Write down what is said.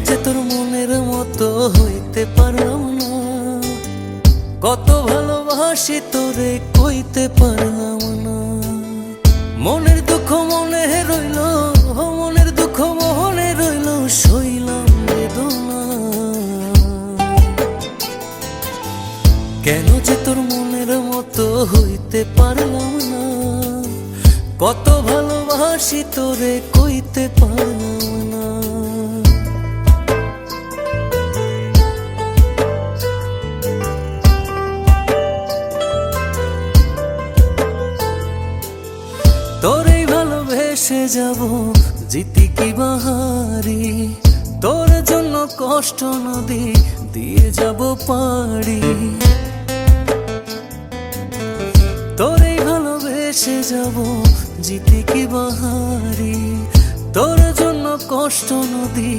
যে তোর মনের মতো হইতে পারলাম না, কত ভালোবাসি তোরে কইতে পারলাম না। মনের দুঃখ মনে রইল, মনের দুঃখ মনে রইল, সইলাম বেদনা। কেন যে তোর মনের মতো হইতে পারলাম না, কত ভালোবাসি তোরে কইতে পারলাম না। তোরে ভালোবেসে যাব জিতি কি বাহারি, তোর জন্য কষ্ট নদী দিয়ে যাব পাড়ি। তোরে ভালোবেসে যাব জিতি কি বাহারি, তোর জন্য কষ্ট নদী